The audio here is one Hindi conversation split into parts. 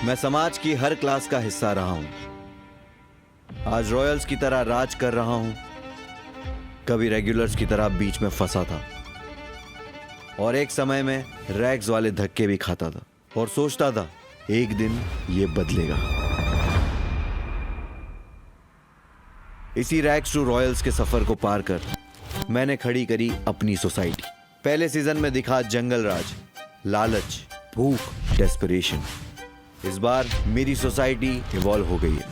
मैं समाज की हर क्लास का हिस्सा रहा हूं। आज रॉयल्स की तरह राज कर रहा हूं, कभी रेगुलर्स की तरह बीच में फंसा था और एक समय में रैग्स वाले धक्के भी खाता था और सोचता था एक दिन ये बदलेगा। इसी रैग्स टू रॉयल्स के सफर को पार कर मैंने खड़ी करी अपनी सोसाइटी। पहले सीजन में दिखा जंगल राज, लालच, भूख, डेस्परेशन। इस बार मेरी सोसाइटी इवॉल्व हो गई है।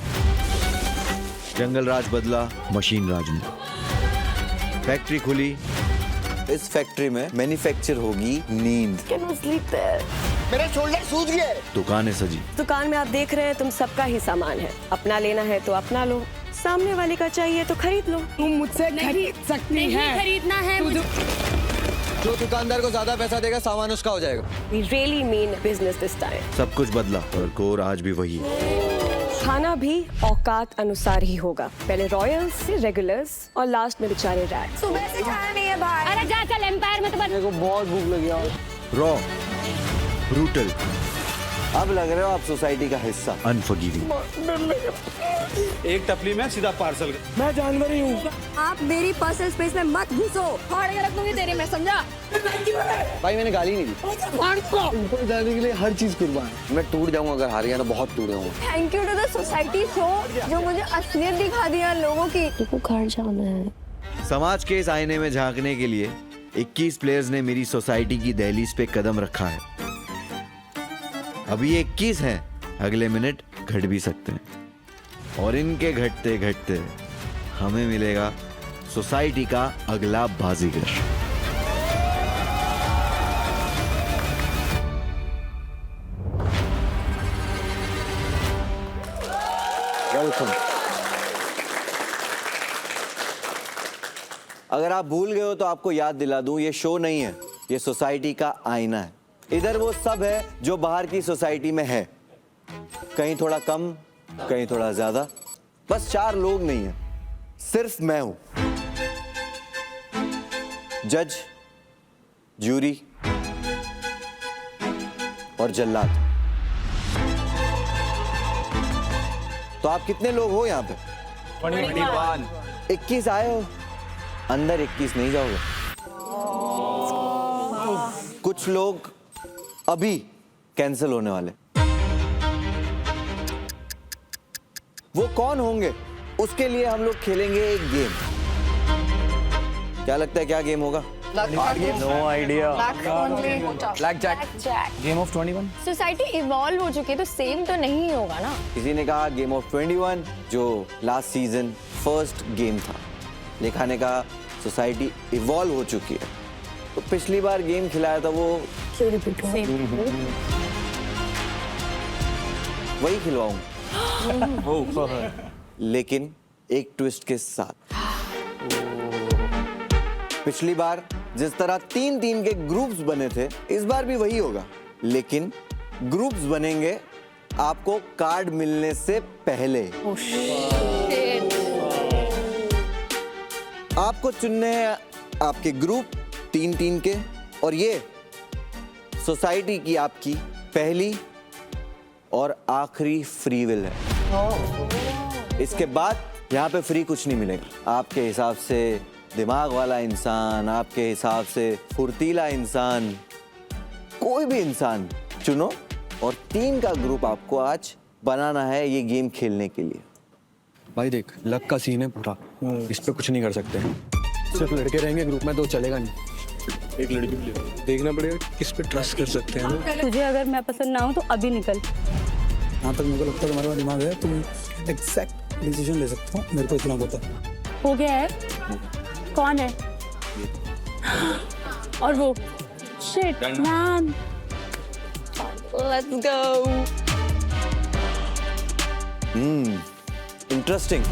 जंगल राज बदला मशीन राज में। फैक्ट्री खुली, इस फैक्ट्री में मैन्युफैक्चर होगी नींद। मेरा शोल्डर सूज गया है। दुकानें सजी, दुकान में आप देख रहे हैं तुम सबका ही सामान है। अपना लेना है तो अपना लो, सामने वाले का चाहिए तो खरीद लो। तुम मुझसे खरीद सकती है। खरीदना है जो दुकानदार को ज्यादा पैसा देगा सामान उसका हो जाएगा। We really mean business this time। सब कुछ बदला और कोर आज भी वही है। खाना भी औकात अनुसार ही होगा। पहले रॉयल्स, फिर रेगुलर्स और लास्ट में बेचारे रैग्स। सुबह से खाना नहीं है बाहर। अरे जा चल एम्पायर में तो मेरे को बहुत भूख लगी है। रॉ, ब्रूटल, अब लग रहे हो आप सोसाइटी का हिस्सा। अनफॉरगिविंग। एक टपली में सीधा पार्सल। मैं जानवर ही हूँ। आप मेरी पर्सनल स्पेस में मत घुसो। फाड़ के रख दूंगी तेरे में, समझा? भाई मैंने गाली नहीं दी। ऊपर जाने के लिए हर चीज कुर्बान। मैं टूट जाऊंगा अगर हार गया तो बहुत टूट जाऊंगा। Thank you to the society show जो मुझे असलियत दिखा दिया लोगों की। तुमको घर जाना है। समाज के इस आईने में झांकने के लिए 21 प्लेयर्स ने मेरी सोसाइटी की दहलीज पे कदम रखा है। अभी 21 हैं, अगले मिनट घट भी सकते हैं और इनके घटते घटते हमें मिलेगा सोसाइटी का अगला बाजीगर। वेलकम। अगर आप भूल गए हो तो आपको याद दिला दूं, ये शो नहीं है, ये सोसाइटी का आईना है। इधर वो सब है जो बाहर की सोसाइटी में है, कहीं थोड़ा कम, कहीं थोड़ा ज्यादा। बस 4 लोग नहीं है, सिर्फ मैं हूं। जज, ज्यूरी और जल्लाद। तो आप कितने लोग हो यहाँ पे? 21। 21 आए हो, अंदर 21 नहीं जाओगे। कुछ लोग अभी कैंसिल होने वाले। वो कौन होंगे? उसके लिए हम लोग खेलेंगे एक गेम। क्या लगता है क्या गेम होगा? No idea. Blackjack. Game of 21। Society evolve हो चुकी है तो सेम तो नहीं होगा ना। किसी ने कहा गेम ऑफ 21, जो लास्ट सीजन फर्स्ट गेम था। लेखा ने कहा सोसाइटी इवॉल्व हो चुकी है, तो पिछली बार गेम खिलाया था वो वही खिलवाऊं, लेकिन एक ट्विस्ट के साथ। पिछली बार जिस तरह 3-3 के ग्रुप्स बने थे, इस बार भी वही होगा, लेकिन ग्रुप्स बनेंगे आपको कार्ड मिलने से पहले। आपको चुनने हैं आपके ग्रुप 3-3 के, और ये सोसाइटी की आपकी पहली और आखिरी फ्री विल है। इसके बाद यहाँ पे फ्री कुछ नहीं मिलेगा। आपके हिसाब से दिमाग वाला इंसान, आपके हिसाब से फुर्तीला इंसान, कोई भी इंसान चुनो और 3 का ग्रुप आपको आज बनाना है ये गेम खेलने के लिए। भाई देख, लक का सीन है पूरा, इस पे कुछ नहीं कर सकते। सिर्फ लड़के रहेंगे ग्रुप में तो चलेगा नहीं। एक लड़की भी देखना पड़ेगा किस पे ट्रस्ट कर सकते हैं। तुझे अगर मैं पसंद ना हूँ तो अभी निकल। यहाँ तक मेरे को लगता है तुम्हारे पास दिमाग है, तुम एग्जैक्ट डिसीजन ले सकते हो। मेरे को इतना पता है। हो गया है। कौन है? और वो shit man. Let's go। Interesting.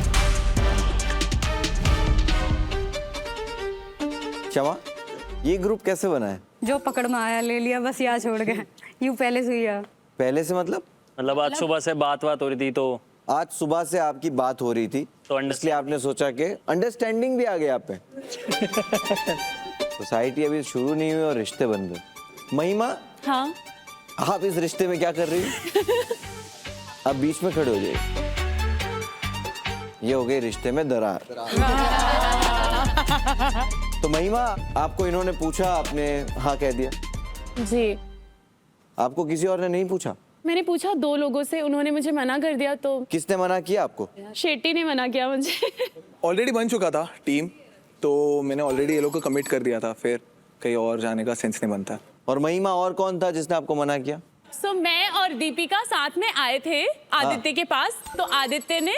क्षमा, ये ग्रुप कैसे बना है? जो पकड़ में आया ले लिया, बस यहाँ छोड़ गए। यूं पहले से ही है। पहले से मतलब आज सुबह से बात हो रही थी, तो आज सुबह से आपकी बात हो रही थी, तो इसलिए आपने सोचा कि अंडरस्टैंडिंग भी आ गया आप पे। सोसाइटी अभी शुरू नहीं हुई और रिश्ते बन गए। महिमा, हाँ आप इस रिश्ते में क्या कर रही हो? अब बीच में खड़े हो जाइए। ये हो गई रिश्ते में दरार। तो महिमा, आपको इन्होंने पूछा, आपने हाँ कह दिया। जी आपको किसी और ने नहीं पूछा? मैंने पूछा 2 लोगों से, उन्होंने मुझे मना कर दिया। तो किसने मना किया आपको? शेट्टी ने मना किया मुझे। ऑलरेडी बन चुका था टीम, तो मैंने ऑलरेडी ये लोग को कमिट कर दिया था, फिर कहीं और जाने का सेंस नहीं बनता। और महिमा, और कौन था जिसने आपको मना किया? सो मैं और दीपिका साथ में आए थे आदित्य के पास। तो आदित्य ने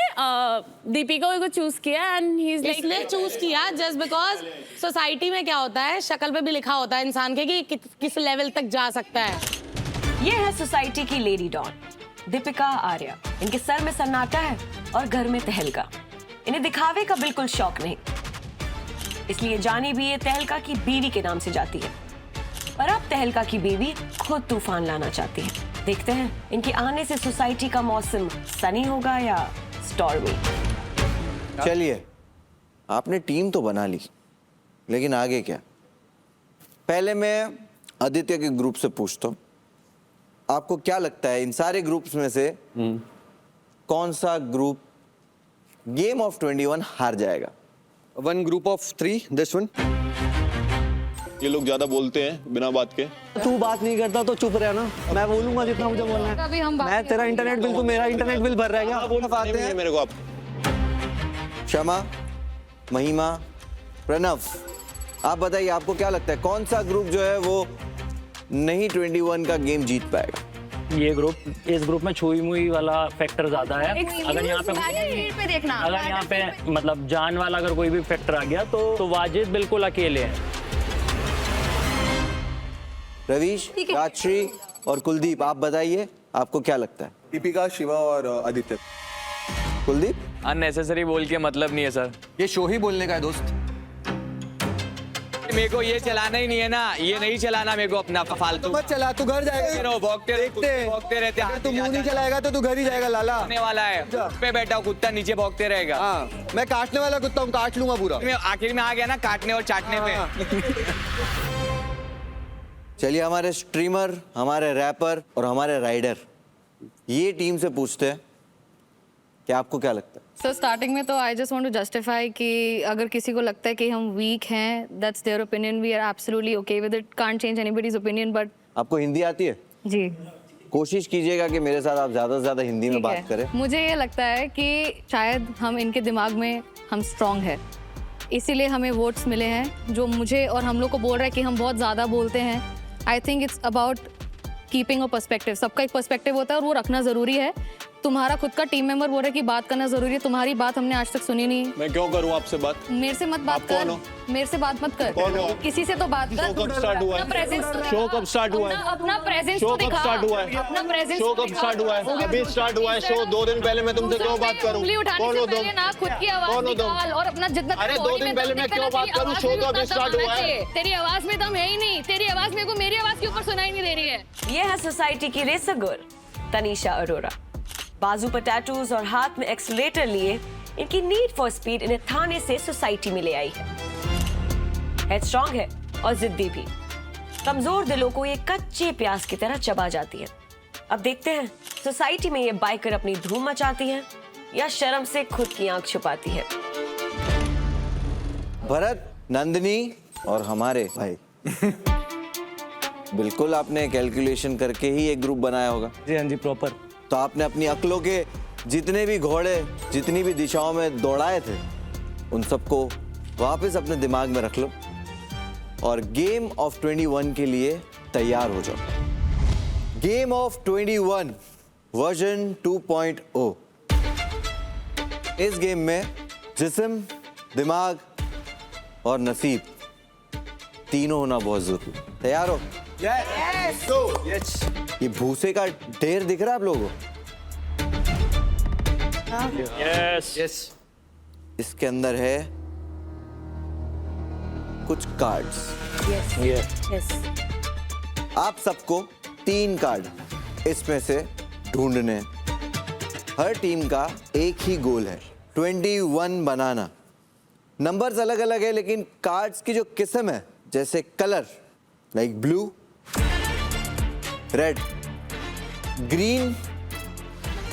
दीपिका को चूज किया एंड ही इज इसलिए लाइक चूज किया जस्ट बिकॉज सोसाइटी में क्या होता है, शक्ल पे भी लिखा होता है इंसान के कि किस लेवल तक जा सकता है। ये है सोसाइटी की लेडी डॉन दीपिका आर्या। इनके सर में सन्नाटा है और घर में तहलका। इन्हें दिखावे का बिल्कुल शौक नहीं, इसलिए जानी भी ये तहलका की बीवी के नाम से जाती है। पर अब तहलका की बीवी खुद तूफान लाना चाहती है। देखते हैं इनके आने से सोसाइटी का मौसम सनी होगा या स्टॉर्मी। चलिए, आपने टीम तो बना ली, लेकिन आगे क्या? पहले मैं आदित्य के ग्रुप से पूछता हूँ, आपको क्या लगता है इन सारे ग्रुप्स में से कौन सा ग्रुप गेम ऑफ 21 हार जाएगा? One group of 3, this one. ये लोग ज्यादा बोलते हैं बिना बात के। तू बात नहीं करता तो चुप रहे ना, मैं बोलूंगा जितना मुझे बोलना है। मैं तेरा इंटरनेट बिल, तू मेरा इंटरनेट बिल भर रहेगा। आते हैं मेरे को आप क्षमा, महिमा, प्रणव, आप बताइए आपको क्या लगता है कौन सा ग्रुप जो है वो नहीं 21 का गेम जीत पाएगा? ये ग्रुप, इस ग्रुप में छुई मुई वाला फैक्टर ज्यादा है। अगर यहाँ पे मतलब जान वाला अगर कोई भी फैक्टर आ गया तो वाजिद बिल्कुल अकेले हैं। रवीश, राजश्री और कुलदीप, आप बताइए आपको क्या लगता है? दीपिका, शिवा और आदित्य। कुलदीप? अननेसेसरी बोल के मतलब नहीं है सर। ये शो ही बोलने का है दोस्त। मेरे को ये चलाना ही नहीं है ना, ये नहीं चलाना मेरे को अपना फालतू। मत चला, तू घर जाएगा। भौंकते रहते। अगर तू मुंह नहीं चलाएगा तो तू घर ही जाएगा लाला। होने वाला है, उस पे बैठा हूँ, कुत्ता नीचे भौंकते रहेगा। हाँ, मैं काटने वाला कुत्ता हूँ, काट लूंगा पूरा। आखिर में आ गया ना काटने और चाटने पे। चलिए, हमारे स्ट्रीमर, हमारे रैपर और हमारे राइडर, ये टीम से पूछते हैं कि आपको क्या लगता है? सो स्टार्टिंग में तो I just want to justify कि अगर किसी को लगता है कि हम वीक हैं, that's their opinion, we are absolutely okay with it, can't change anybody's opinion. But आपको हिंदी आती है? जी, कोशिश कीजिएगा कि मेरे साथ आप ज्यादा से ज्यादा हिंदी में ठीक बात है। करें। मुझे ये लगता है कि शायद हम इनके दिमाग में हम स्ट्रांग है, इसीलिए हमें वोट्स मिले हैं जो मुझे और हम लोग को बोल रहा है कि हम बहुत ज़्यादा बोलते हैं। I think it's about keeping a perspective. सबका एक पर्सपेक्टिव होता है और वो रखना ज़रूरी है। तुम्हारा खुद का टीम मेंबर बोल रहा है कि बात करना जरूरी है, तुम्हारी बात हमने आज तक सुनी नहीं। मैं क्यों करूं आपसे बात? मेरे से मत बात कर, मेरे से बात मत कर, किसी से तो बात कर। शो कब स्टार्ट हुआ है? शो कब स्टार्ट हुआ है? अपना प्रेजेंस शो तो कब दिखा। स्टार्ट हुआ है? अपना प्रेजेंस शो कब स्टार्ट हुआ है? अभी स्टार्ट हुआ है शो। 2 दिन पहले मैं तुमसे क्यों बात करूं? कौन हो तुम? ना खुद की आवाज निकाल और अपना जितना। अरे 2 दिन पहले मैं क्यों बात करूं? शो तो अभी स्टार्ट हुआ है। तेरी आवाज में दम है ही नहीं, तेरी आवाज मेरे को मेरी आवाज के ऊपर सुनाई नहीं दे रही है। ये है सोसाइटी की रेसर गर्ल तनीषा अरोरा। बाजू पर टैटूज और हाथ में एक्सीलरेटर लिए इनकी नीड फॉर स्पीड इन्हें थाने से सोसाइटी में ले आई है। हेडस्ट्रॉन्ग है और जिद्दी भी। कमजोर दिलों को ये कच्चे प्याज की तरह चबा जाती है। अब देखते हैं सोसाइटी में ये बाइकर अपनी धूम मचाती है या शर्म से खुद की आंख छुपाती है। भरत, नंदिनी और हमारे भाई बिल्कुल आपने कैलकुलेशन करके ही एक ग्रुप बनाया होगा। जी हाँ जी, प्रॉपर। तो आपने अपनी अक्लों के जितने भी घोड़े जितनी भी दिशाओं में दौड़ाए थे उन सबको वापस अपने दिमाग में रख लो और गेम ऑफ 21 के लिए तैयार हो जाओ। Game of 21 version 2.0। इस गेम में जिस्म, दिमाग और नसीब तीनों होना बहुत जरूरी। तैयार हो? Yes go. यस। ये भूसे का ढेर दिख रहा है आप लोगों को? Yes yes. इसके अंदर है कुछ कार्ड्स। यस। आप सबको 3 कार्ड इसमें से ढूंढने हैं। हर टीम का एक ही गोल है, 21 बनाना। नंबर्स अलग अलग है लेकिन कार्ड्स की जो किस्म है, जैसे colour like blue, red green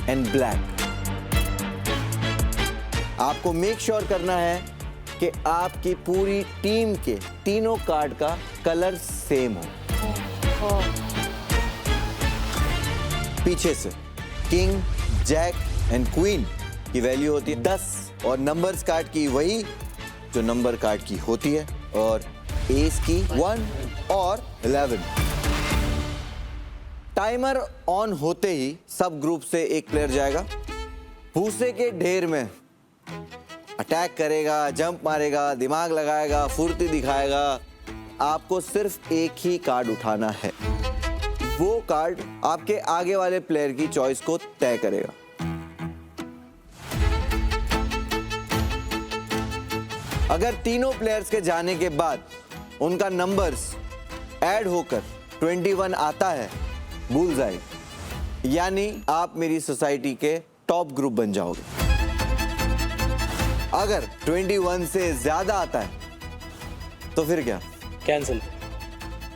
and black. आपको मेक श्योर करना है कि आपकी पूरी टीम के तीनों कार्ड का कलर सेम हो। पीछे से किंग, जैक एंड क्वीन की वैल्यू होती है 10 और नंबर्स कार्ड की वही जो नंबर कार्ड की होती है, और एस की 1 और 11। टाइमर ऑन होते ही सब ग्रुप से एक प्लेयर जाएगा, भूसे के ढेर में अटैक करेगा, जंप मारेगा, दिमाग लगाएगा, फुर्ती दिखाएगा। आपको सिर्फ एक ही कार्ड उठाना है, वो कार्ड आपके आगे वाले प्लेयर की चॉइस को तय करेगा। अगर तीनों प्लेयर्स के जाने के बाद उनका नंबर्स ऐड होकर 21 आता है, बुलजाई, यानी आप मेरी सोसाइटी के टॉप ग्रुप बन जाओगे। अगर 21 से ज्यादा आता है तो फिर क्या? कैंसिल।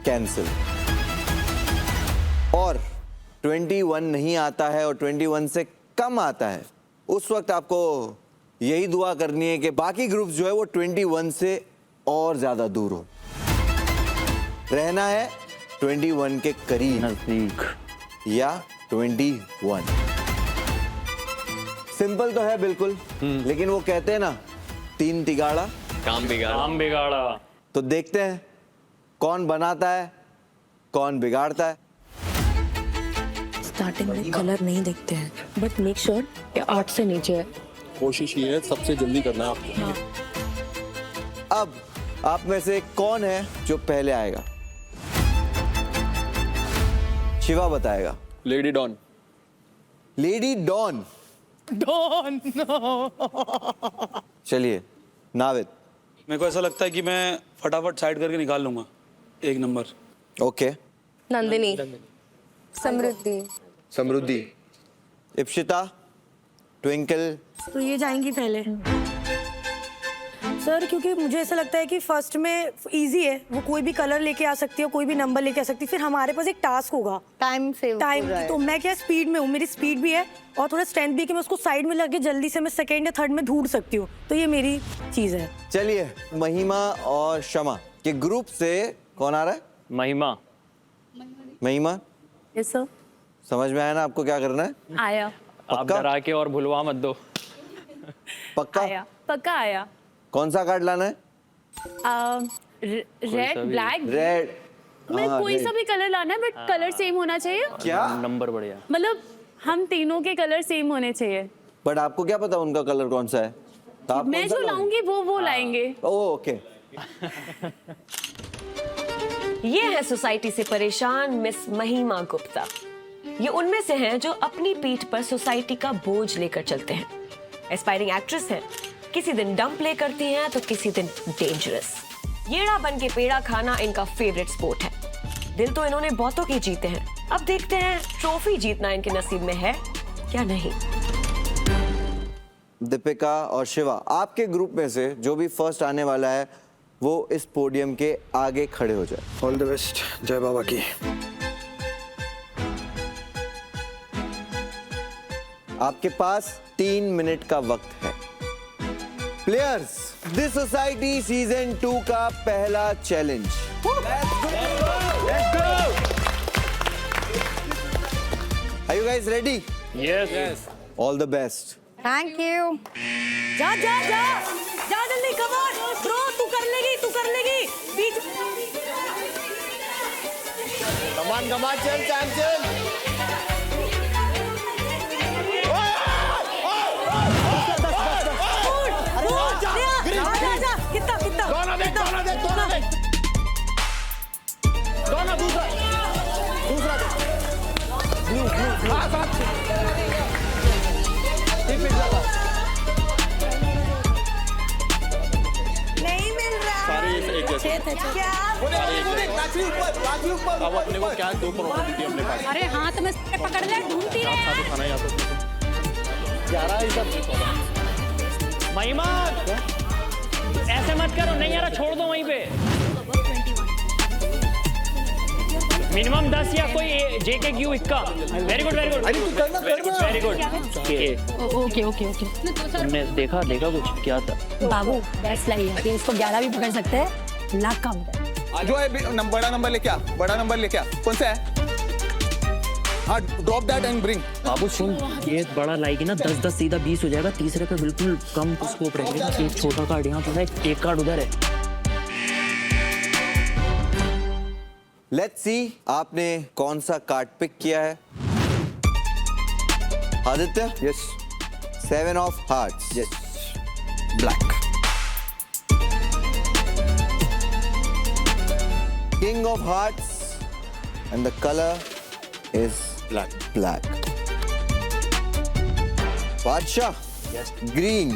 कैंसिल। और 21 नहीं आता है और 21 से कम आता है, उस वक्त आपको यही दुआ करनी है कि बाकी ग्रुप जो है वो 21 से और ज्यादा दूर हो। रहना है 21 के करीब, नजदीक या 21। सिंपल तो है बिल्कुल, लेकिन वो कहते हैं ना, 3 तिगाड़ा काम बिगाड़ा। काम बिगाड़ा। तो देखते हैं कौन बनाता है, कौन बिगाड़ता है। स्टार्टिंग में कलर नहीं देखते हैं, बट मेक श्योर कि 8 से नीचे है। कोशिश ये है सबसे जल्दी करना है आपको। अब आप में से कौन है जो पहले आएगा? शिवा बताएगा। Lady don. Lady don. Don. चलिए नाविद। मेरे को ऐसा लगता है कि मैं फटाफट साइड करके निकाल लूंगा एक नंबर। ओके। नंदिनी। समृद्धि। समृद्धि। इप्शिता, ट्विंकल। तो ये जाएंगी पहले सर, क्योंकि मुझे ऐसा लगता है कि फर्स्ट में इजी है, वो कोई भी कलर लेके आ सकती है, कोई भी नंबर लेके आ सकती है। फिर हमारे पास एक टास्क होगा टाइम सेव टाइम, तो मैं क्या स्पीड में हूँ, मेरी स्पीड भी है और थोड़ा स्ट्रेंथ भी, कि मैं उसको साइड में लगे जल्दी से मैं सेकंड या थर्ड में ढूंढ सकती हूँ, तो ये मेरी चीज है। चलिए महिमा और शमा के ग्रुप से कौन आ रहा है? महिमा। महिमा, यस सर। समझ में आया ना आपको क्या करना है? आया। आप पक्का? डरा के और भुलवा मत दो। पक्का? आया, पक्का आया। कौन सा कार्ड लाना है? Red, black, red. मतलब कोई सा भी कलर लाना है, बट कलर सेम होना चाहिए। क्या? नंबर बढ़िया। मतलब हम तीनों के कलर सेम होने चाहिए। बट आपको क्या पता उनका कलर कौन सा है? तो आप मैं कौन सा जो लाऊंगी वो लाएंगे। ओके। ये है सोसाइटी से परेशान मिस महिमा गुप्ता। ये उनमें से हैं जो अपनी पीठ पर सोसाइटी का बोझ लेकर चलते हैं। एस्पायरिंग एक्ट्रेस हैं, किसी दिन डम प्ले करती हैं तो किसी दिन डेंजरस। येड़ा बन के पेड़ा खाना इनका फेवरेट स्पोर्ट है। दिल तो इन्होंने बहुतों के जीते हैं, अब देखते हैं ट्रॉफी जीतना इनके नसीब में है क्या नहीं। दीपिका और शिवा, आपके ग्रुप में से जो भी फर्स्ट आने वाला है वो इस पोडियम के आगे खड़े हो जाए। All the best. जय बाबा की। आपके पास 3 मिनट का वक्त है। प्लेयर्स, दिस सोसाइटी सीजन 2 का पहला challenge. Are you guys ready? Yes. All the best. Thank you. जा जा जा जा जल्दी, कम ऑन ब्रो, तू कर लेगी बीच। कमान चल चल। कितना दोनों देख। दोनों दूसरा देख। नहीं मिल रहा। सारे एक जैसे। क्या? अब अपने को क्या 2 प्रोबेबिलिटी हमने पाई। अरे हाथ में पकड़ ले, ढूंढती रहे। साथ खाना या तो 11 महिमा ऐसे मत करो, नहीं यार छोड़ दो वहीं पे। मिनिमम 10 या कोई जेके क्यू इक्का। वेरी गुड, वेरी गुड, अरे तू करना very good. Okay okay okay तुमने देखा कुछ क्या था? बाबू बेस्ट लगी है, इसको 11 भी पकड़ सकते हैं, लाख कम जो है बड़ा नंबर लेके आ, बड़ा नंबर लेके आ। कौन सा है? हाँ, ड्रॉप दैट एंड ब्रिंग। बाबू सुन, ये बड़ा लाएगी ना 10-10 सीधा 20 हो जाएगा। तीसरे पे बिल्कुल कम स्कोप रहेगा। एक छोटा कार्ड यहाँ पे है, एक कार्ड उधर है। लेट्स सी आपने कौन सा कार्ड पिक किया है। Aditya? Yes. 7 of hearts. Yes. Black. King of hearts and the colour is black. बादशाह? Yes. Green.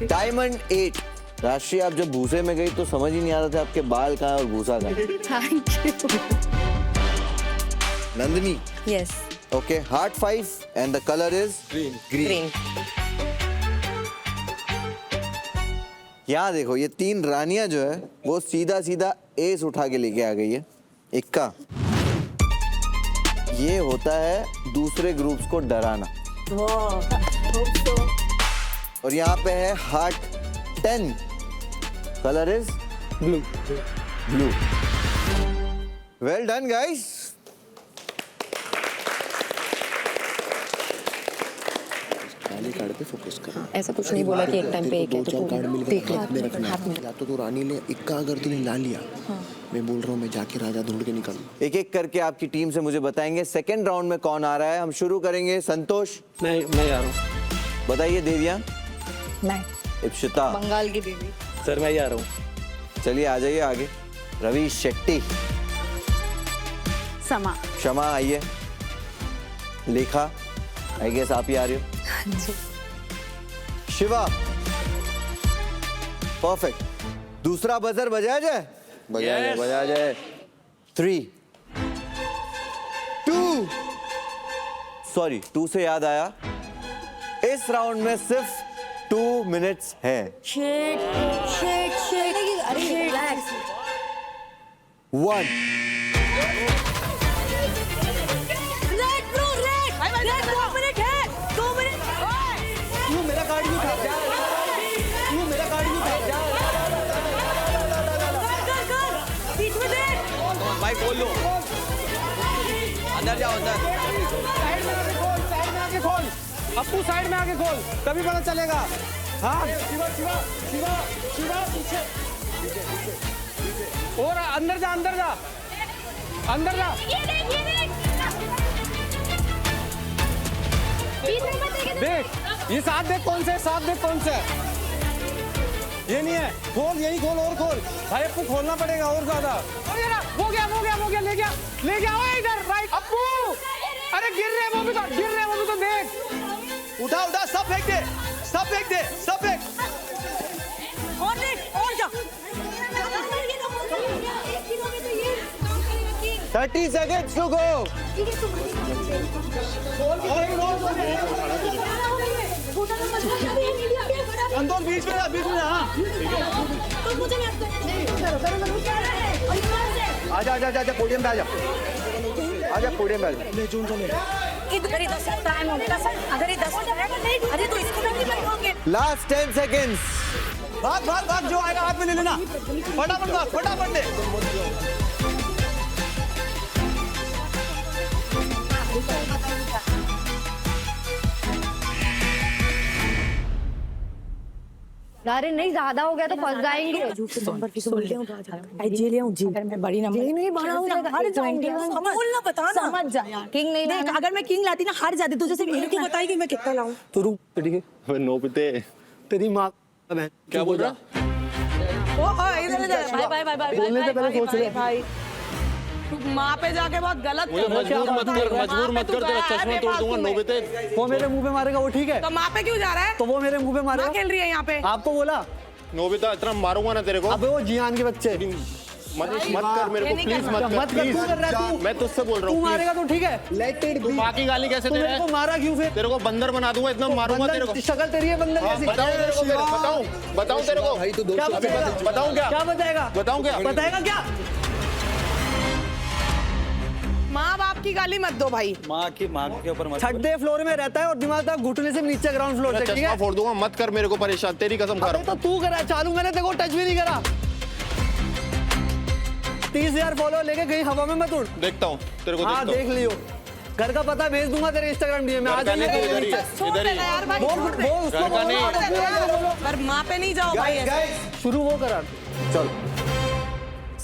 Diamond 8. राशि, आप जब भूसे में गई तो समझ ही नहीं आ रहा था आपके बाल कहाँ है और भूसा कहाँ है। Thank you. Nandini? Yes. Okay, heart 5 and the color is green. यहाँ देखो, ये 3 रानियां जो है वो सीधा सीधा एस उठा के लेके आ गई है। इक्का। ये होता है दूसरे ग्रुप्स को डराना। और यहाँ पे है heart 10, colour is blue. Well done guys. Card पे फोकस कर। ऐसा कुछ नहीं बोला कि एक टाइम पे एक है तो कार्ड मिल देख गया ले। रखना है। या तो रानी ले इक्का, अगर तूने ला लिया मैं बोल रहा हूँ मैं जाके राजा ढूंढ के निकल। एक एक करके आपकी टीम से मुझे बताएंगे सेकंड राउंड में कौन आ रहा है। हम शुरू करेंगे। संतोष? मैं आ रहा हूँ। बताइए। देविया? मैं। इप्सिता? बंगाल की देवी। सर मैं ही आ रहा हूँ। चलिए आ जाइए आगे। रवि शेट्टी? समा। क्षमा आइए। लेखा? आई गेस आप ही आ रही हो। शिवा? परफेक्ट। दूसरा बजर बजाया जाए? बजा जाए। 3, 2। सॉरी, 2 से याद आया, इस राउंड में सिर्फ 2 मिनट्स है। शेट शेट शेट। अरे relax. 1। Red bro red. Red 2 minute है। 2 मिनट। तू मेरा कार्ड नहीं खा जा। तू मेरा कार्ड नहीं खा जा। बीच में दे। भाई खोल लो, अंदर जाओ अंदर। साइड में आके खोल। अप्पू साइड में आके खोल, तभी पता चलेगा। हाँ शिवा शिवा शिवा शिवा पीछे। और अंदर जा, अंदर जा, अंदर जा। देख ये साथ देख कौन से, साथ देख कौन से। ये नहीं है, खोल यही खोल और खोल। भाई अप्पू खोलना पड़ेगा और ज्यादा। हो गया हो गया हो गया। ले गया ले गया। ओए इधर राइट। अप्पू अरे गिर रहे वो भी तो, गिर रहे वो भी तो देख। उठा उठा, सब फेंक दे, सब फेंक दे, सब फेंक। और देख और जा। 30 seconds to go. अंदर बीच में हाँ। आजा आजा आजा, पोडियम पे आजा। आजा पोडियम पे आजा। इधर ही 10 टाइम होगा सर। अगर ये 10 मिनट, अरे तो इसको नहीं लगाओगे। Last 10 seconds. भाग भाग भाग, जो आएगा हाथ में ले लेना। फटाफट भाग, फटाफट ले। अरे नहीं, ज्यादा हो गया तो फंस जाएंगे। नंबर की बोल रहे जी ले जी। अगर मैं बड़ी नंबर नहीं बड़ा हो जाएगा। हार जाऊंगी। बोलना बता ना। समझ जा यार। किंग नहीं देख, अगर मैं किंग लाती ना हार जाती। तुझे सिर्फ एक ही बताई कि मैं कितना लाऊं। तो रुक, ठीक है। नो पिते तेरी माँ है। क्या बोल रहा? ओ इधर इधर। Bye bye bye. बोलने से पहले सोच ले भाई। माँ पे जाके बहुत गलत मुझे मजबूर मत कर, मजबूर मत कर। तेरा चश्मा तोड़ दूंगा। नो पिते वो मेरे मुंह पे मारेगा, वो ठीक है। तो माँ पे क्यों जा रहा है? तो वो मेरे मुंह पे मारेगा। खेल रही है यहाँ पे। आपको बोला नोबिता इतना मारूंगा ना तेरे को। अबे वो जियान के बच्चे। मत कर मेरे को प्लीज मत कर तू कर रहा है तू। मैं तुझसे बोल रहा तू हूँ मारेगा तो ठीक है, लेट इट बी। बाकी गाली कैसे दे रहा मेरे को है? मारा क्यों फिर? तेरे को बंदर बना दूंगा, इतना मारूंगा तेरे को। शक्ल तेरी है बंदर हाँ, जैसी। बताओ तेरे को, बताऊं तेरे को भाई, तू क्या बताएगा? बताऊं क्या? क्या बताएगा? बताऊं क्या? बताएगा क्या? माँ बाप की गाली मत दो भाई। माँ के ऊपर मत। छठे फ्लोर में रहता है और दिमाग तक घुटने से नीचे ग्राउंड फ्लोर मैं से, ठीक चश्मा है? फोड़ दूंगा, मत कर मेरे को परेशान, तेरी कसम खा अबे रहा तो तू करा चालू, मैंने तेरे को टच भी नहीं करा। 30,000 फॉलो लेके कहीं हवा में मत उड़। हूँ। देखता हूँ तेरे को, हाँ देखता देख लियो, घर का पता भेज दूंगा तेरे इंस्टाग्राम डीएम में। हूँ। घर का नहीं, तू इधर ही है, इधर ही है। यार भाई बोल उसको, घर का नहीं। पर माँ पे नहीं जाओ भाई ऐसे। गाइस शुरू वो करा। चलो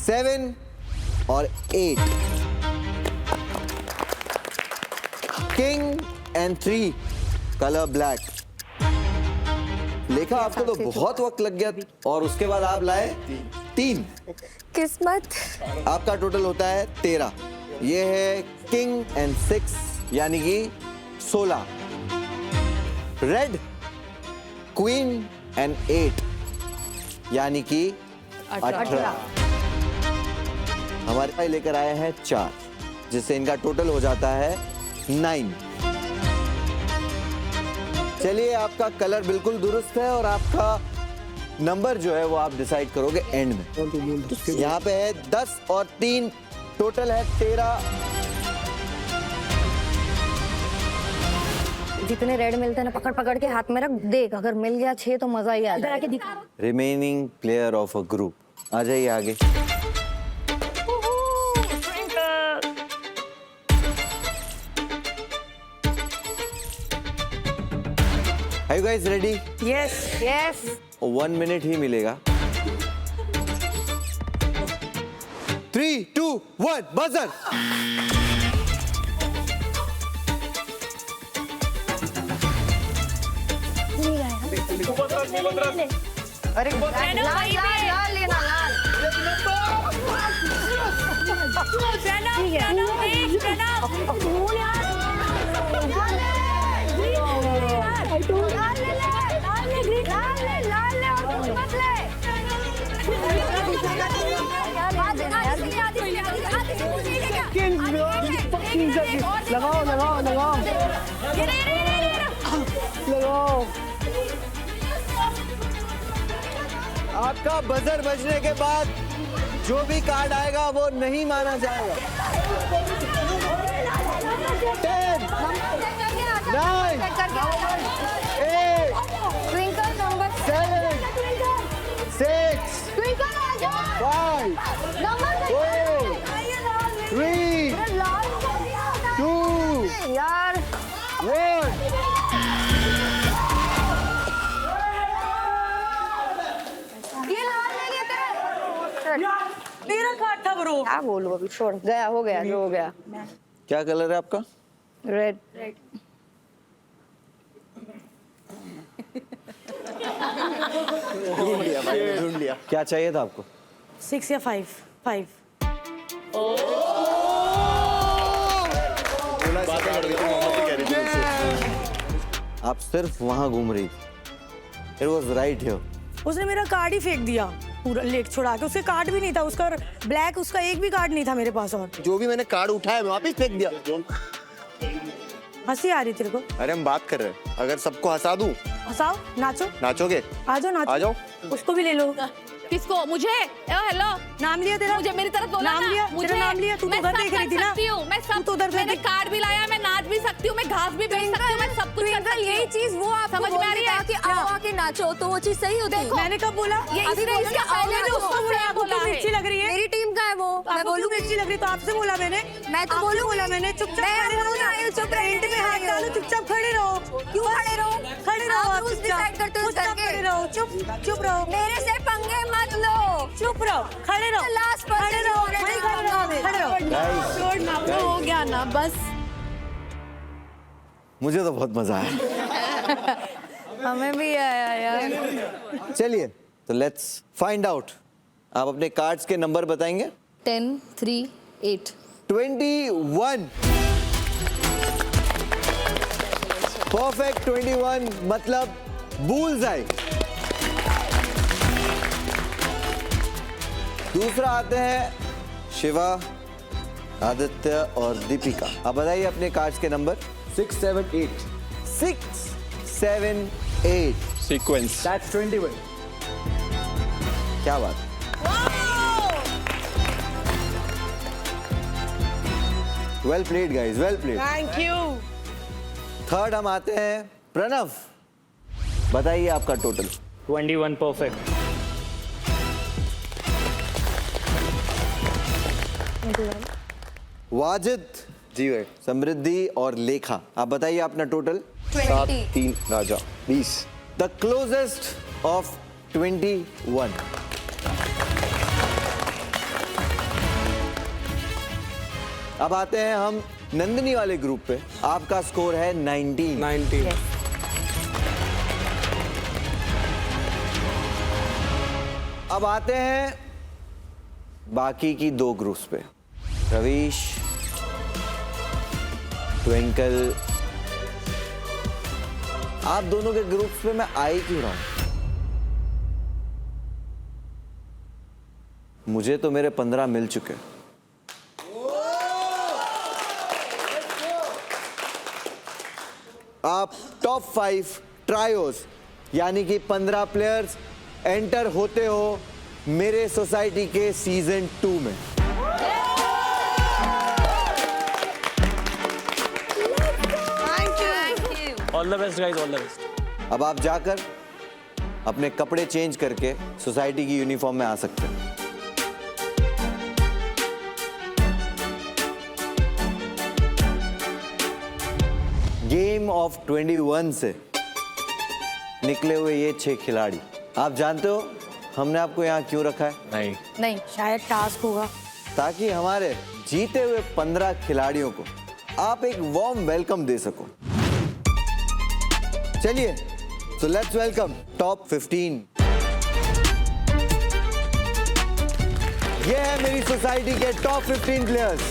7 और 8 किंग एंड 3 कलर ब्लैक। लेखा आपको तो बहुत वक्त लग गया और उसके बाद आप लाए 3। किस्मत। आपका टोटल होता है 13। ये है किंग एंड 6 यानी कि 16। रेड क्वीन एंड 8 यानी कि 18। हमारे भाई लेकर आए हैं 4 जिससे इनका टोटल हो जाता है 9। चलिए आपका कलर बिल्कुल दुरुस्त है और आपका नंबर जो है वो आप डिसाइड करोगे एंड में। यहाँ पे है 10 और 3 टोटल है 13। जितने रेड मिलते हैं ना पकड़ पकड़ के हाथ में रख, देख अगर मिल गया 6 तो मजा ही आ जाएगा। Remaining player of a group आ जाइए आगे। Are you guys ready? Yes yes. 1 minute ही मिलेगा। 3, 2, 1 बजर। अरे लाल लाल लाल लेना लाल। लगाओ लगाओ लगाओ लगाओ। आपका बजर बजने के बाद जो भी कार्ड आएगा वो नहीं माना जाएगा। 10, 9, 8, ट्विंकल नंबर 7, 6, 5, 4, 3, 2, यार 1। ये लाल ले लिया तेरा कार्ड था ब्रो। क्या बोलूं अभी, छोड़, गया हो गया जो हो गया। क्या कलर है आपका? रेड। ढूंढ लिया। क्या चाहिए था आपको? 6 या 5? 5। आप सिर्फ वहां घूम रही थी। It was right here. उसने मेरा कार्ड ही फेंक दिया पूरा लेट छोड़ा के। उसके कार्ड भी नहीं था, उसका ब्लैक, उसका एक भी कार्ड नहीं था मेरे पास। और जो भी मैंने कार्ड उठाया मैं वापस फेंक दिया। हंसी आ रही तेरे को? अरे हम बात कर रहे हैं, अगर सबको हंसा दूं। हंसाओ, नाचो। नाचोगे? आ जाओ नाचो। आ जाओ। उसको भी ले लो। किसको? मुझे? हेलो, नाम लिया तेरा? मुझे मेरी तरफ बोला नाम ना। लिया? मुझे तेरा नाम लिया? तू तो उधर देख रही थी ना? मैं तू सब तो उधर मैंने कार्ड भी लाया, मैं नाच भी सकती हूँ, मैं घास भी बेच सकती हूँ, मैं सब कुछ कर सकती हूँ। यही चीज वो आप समझ में आ रही है कि आओ आके नाचो तो वो चीज सही होती है। मैंने कब बोला? ये अभी इसने इसके बोला ना, पहले भी उसको बोला, आपको बोला है। मिर्ची लग रही है। मेरी टीम का है वो, मैं बोलूँ मिर्ची लग रही तो आपसे बोला मैंने। मैं तो आपसे बोलूँ बोला मैंने। चुपचाप मैं खड़े रहो बोलूँ ना, चुप रहो। पेंट में हाथ डालो, चुपचाप खड़े रहो। क्यों खड़े रहो? खड़े रहो आप आप रूल्स डिसाइड करते हो चुपचाप करके। खड़े रहो। चुप रहो। मेरे से पंगे मत लो। चुप रहो, खड़े रहो। लास्ट खड़े रहो, वहीं खड़े रहो, खड़े रहो। छोड़ ना, वो हो गया ना बस। मुझे तो बहुत मजा आया। हमें भी आया यार। चलिए तो लेट्स फाइंड आउट। आप अपने कार्ड्स के नंबर बताएंगे? 10, 3, 8। 21। परफेक्ट 21 मतलब बुल्सआई। दूसरा आते हैं शिवा, आदित्य और दीपिका। आप बताइए अपने कार्ड्स के नंबर। 6, 7, 8. 6, 7, 8। सीक्वेंस। That's 21. क्या बात। Well played guys, well played. Thank you. Third हम आते हैं प्रणव। बताइए आपका टोटल। 21 परफेक्ट। वाजिद, जी भाई। समृद्धि और लेखा, आप बताइए अपना total. 7, 3 Raja 20। The closest of 21। अब आते हैं हम नंदिनी वाले ग्रुप पे। आपका स्कोर है 19। 19। अब आते हैं बाकी की दो ग्रुप्स पे। रवीश, ट्विंकल, आप दोनों के ग्रुप्स पे मैं आ ही क्यों रहा हूं? मुझे तो मेरे 15 मिल चुके। आप टॉप 5 ट्रायोस यानी कि 15 प्लेयर्स एंटर होते हो मेरे सोसाइटी के सीजन 2 में। All the best guys, all the best. अब आप जाकर अपने कपड़े चेंज करके सोसाइटी की यूनिफॉर्म में आ सकते हैं। गेम ऑफ 21 से निकले हुए ये 6 खिलाड़ी, आप जानते हो हमने आपको यहाँ क्यों रखा है? नहीं, शायद टास्क होगा। ताकि हमारे जीते हुए 15 खिलाड़ियों को आप एक वार्म वेलकम दे सको। चलिए, so let's welcome top 15। ये है मेरी सोसाइटी के top 15 players.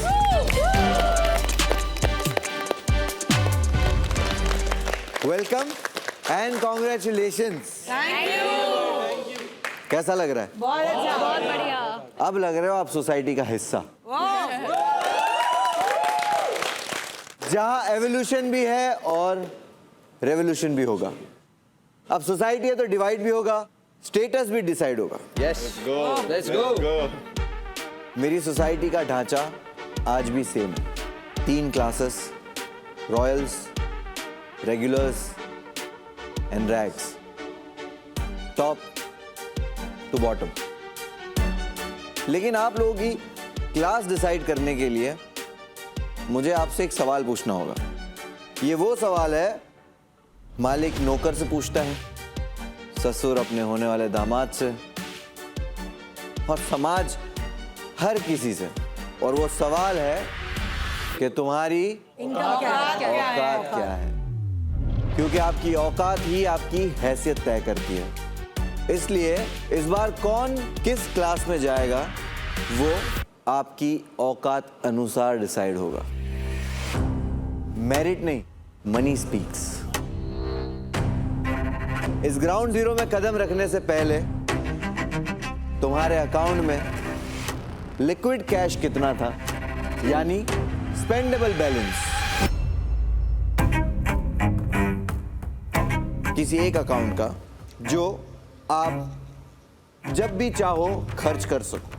Welcome and congratulations. कैसा लग रहा है? बहुत अच्छा, बहुत बढ़िया। अब लग रहे हो आप सोसाइटी का हिस्सा, जहां एवोल्यूशन भी है और रेवोल्यूशन भी होगा। अब सोसाइटी है तो डिवाइड भी होगा, स्टेटस भी डिसाइड होगा। Yes, let's go. मेरी सोसाइटी का ढांचा आज भी सेम है। 3 classes, royals, regulars and rags, top to bottom. लेकिन आप लोगों की क्लास डिसाइड करने के लिए मुझे आपसे एक सवाल पूछना होगा। ये वो सवाल है मालिक नौकर से पूछता है, ससुर अपने होने वाले दामाद से, और समाज हर किसी से। और वो सवाल है कि तुम्हारी औकात क्या है? क्योंकि आपकी औकात ही आपकी हैसियत तय करती है। इसलिए इस बार कौन किस क्लास में जाएगा वो आपकी औकात अनुसार डिसाइड होगा। मेरिट नहीं, मनी स्पीक्स। इस ग्राउंड जीरो में कदम रखने से पहले तुम्हारे अकाउंट में लिक्विड कैश कितना था, यानी स्पेंडेबल बैलेंस, किसी एक अकाउंट का जो आप जब भी चाहो खर्च कर सको,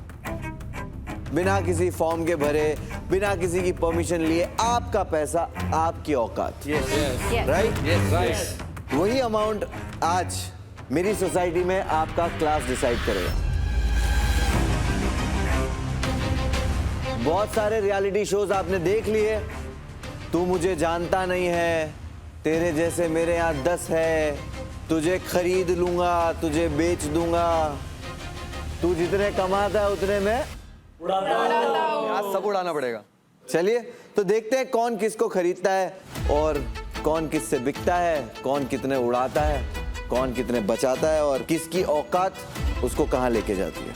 बिना किसी फॉर्म के भरे, बिना किसी की परमिशन लिए। आपका पैसा, आपकी औकात। राइट? वही अमाउंट आज मेरी सोसाइटी में आपका क्लास डिसाइड करेगा। बहुत सारे रियलिटी शोज आपने देख लिए। तू मुझे जानता नहीं है, तेरे जैसे मेरे यहाँ 10 है, तुझे खरीद लूंगा, तुझे बेच दूंगा, तू जितने कमाता है उतने में यहाँ सब उड़ाना पड़ेगा। चलिए तो देखते हैं कौन किसको खरीदता है और कौन किससे बिकता है, कौन कितने उड़ाता है, कौन कितने बचाता है और किसकी औकात उसको कहां लेके जाती है।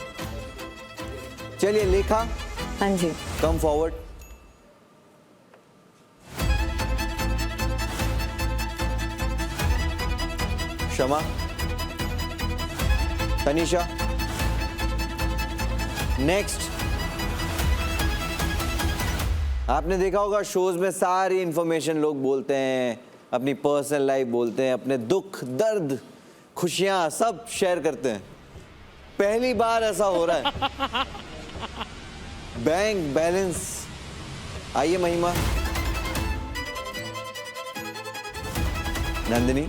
चलिए लेखा, हाँ जी, कम फॉरवर्ड। क्षमा, तनीषा, नेक्स्ट, आपने देखा होगा शोज में सारी इंफॉर्मेशन लोग बोलते हैं, अपनी पर्सनल लाइफ बोलते हैं, अपने दुख दर्द खुशियां सब शेयर करते हैं। पहली बार ऐसा हो रहा है। बैंक बैलेंस, आइए महिमा। नंदिनी,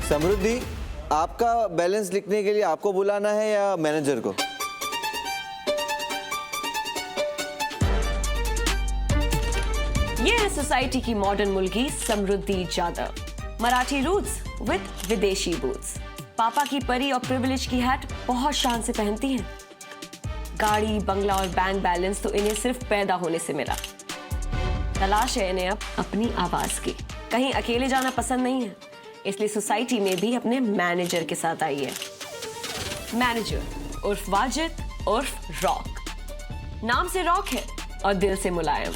समृद्धि, आपका बैलेंस लिखने के लिए आपको बुलाना है या मैनेजर को? ये है सोसाइटी की मॉडर्न मुल्की समृद्धि जाधव। मराठी रूट्स विद विदेशी बूट्स। पापा की परी और प्रिविलेज की हैट बहुत शान से पहनती हैं। गाड़ी, बंगला और बैंक बैलेंस तो इन्हें सिर्फ पैदा होने से मिला। तलाश है इन्हें अब अपनी आवाज की। कहीं अकेले जाना पसंद नहीं है, इसलिए सोसाइटी में भी अपने मैनेजर के साथ आई है। मैनेजर उर्फ वाजिद उर्फ रॉक। नाम से रॉक है और दिल से मुलायम।